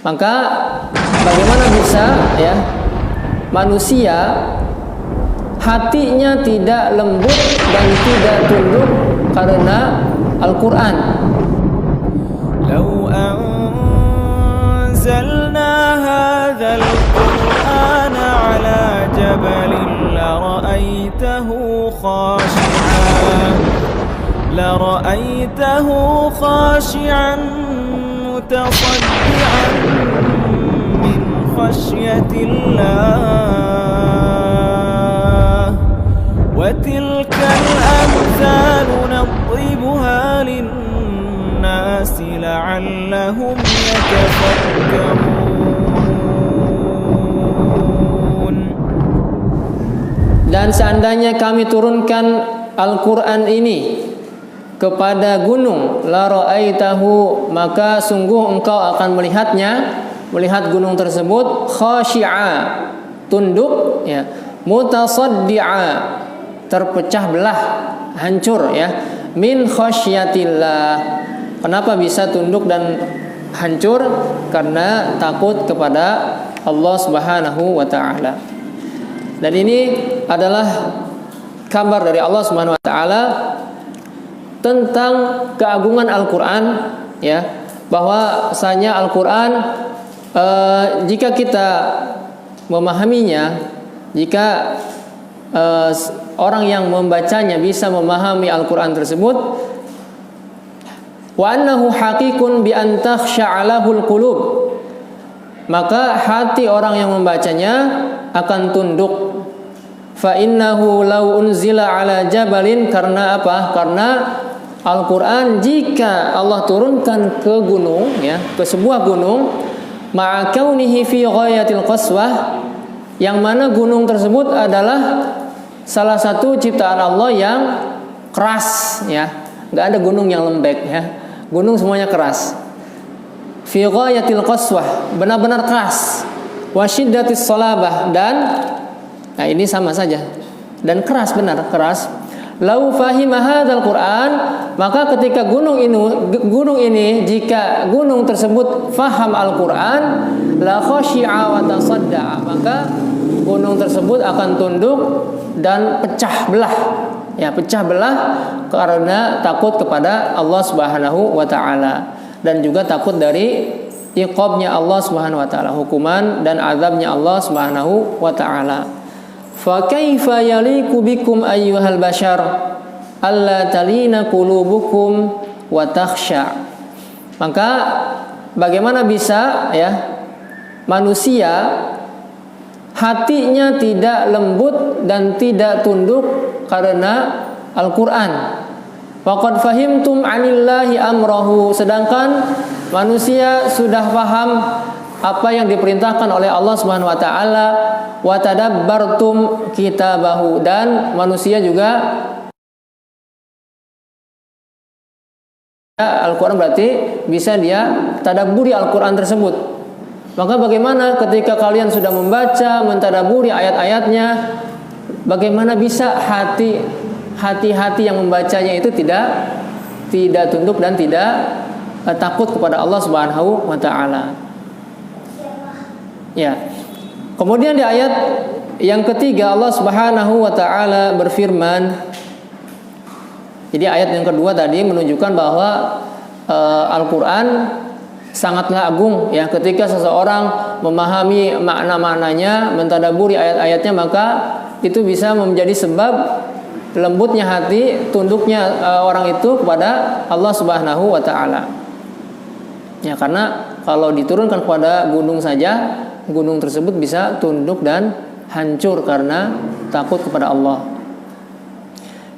Maka bagaimana bisa ya manusia hatinya tidak lembut dan tidak tunduk karena Al-Quran? لو أنزلنا هذا القرآن على جبل لرأيته خاشعا متصدعا من خشية الله وتلك الأمثال نضربها للناس لعلهم يتفكرون. Dan seandainya kami turunkan Al-Quran ini kepada gunung, la ra'aitahu, maka sungguh engkau akan melihat gunung tersebut khashi'a, tunduk ya, mutasaddi'a, terpecah belah, hancur ya, min khasyatillah. Kenapa bisa tunduk dan hancur? Karena takut kepada Allah Subhanahu wa taala. Dan ini adalah kabar dari Allah Subhanahu wa taala tentang keagungan Al-Quran ya, bahwasanya Al-Quran jika kita memahaminya, jika orang yang membacanya bisa memahami Al-Quran tersebut, wa annahu haqiqun bi an takhsha'alahul qulub, maka hati orang yang membacanya akan tunduk. Fa innahu law unzila ala jabalin, karena apa? Karena Al-Quran jika Allah turunkan ke gunung ya, ke sebuah gunung, ma'a kaunihi fi ghayatil qaswah, yang mana gunung tersebut adalah salah satu ciptaan Allah yang keras ya, nggak ada gunung yang lembek ya, gunung semuanya keras. Fi ghayatil qaswah, benar-benar keras. Wa syiddatis salabah, dan nah ini sama saja, dan keras, benar keras. Lau fahima hadzal Quran, maka ketika gunung ini jika gunung tersebut faham Al-Quran, la khashi'a wa tasadda'a, maka gunung tersebut akan tunduk dan pecah belah ya, pecah belah karena takut kepada Allah Subhanahu wa taala, dan juga takut dari iqabnya Allah Subhanahu wa taala, hukuman dan azabnya Allah Subhanahu wa taala. Fa kaifa yaliku bikum ayyuhal bashar alla talina qulubukum wa takhsha. Maka bagaimana bisa ya manusia hatinya tidak lembut dan tidak tunduk karena Al-Quran? Faqad fahimtum anillahi amrahu, sedangkan manusia sudah paham apa yang diperintahkan oleh Allah Subhanahu wa taala, wa tadabbartum kitabahu, dan manusia juga Al-Quran berarti bisa dia tadabburi Al-Quran tersebut. Maka bagaimana ketika kalian sudah membaca, mentadabburi ayat-ayatnya, bagaimana bisa hati-hati yang membacanya itu tidak tunduk dan tidak takut kepada Allah Subhanahu wa taala. Ya. Kemudian di ayat yang ketiga Allah Subhanahu wa taala berfirman. Jadi ayat yang kedua tadi menunjukkan bahwa Al-Quran sangatlah agung ya, ketika seseorang memahami makna-maknanya, mentadabburi ayat-ayatnya, maka itu bisa menjadi sebab lembutnya hati, tunduknya orang itu kepada Allah Subhanahu wa taala. Ya, karena kalau diturunkan kepada gunung saja, gunung tersebut bisa tunduk dan hancur karena takut kepada Allah.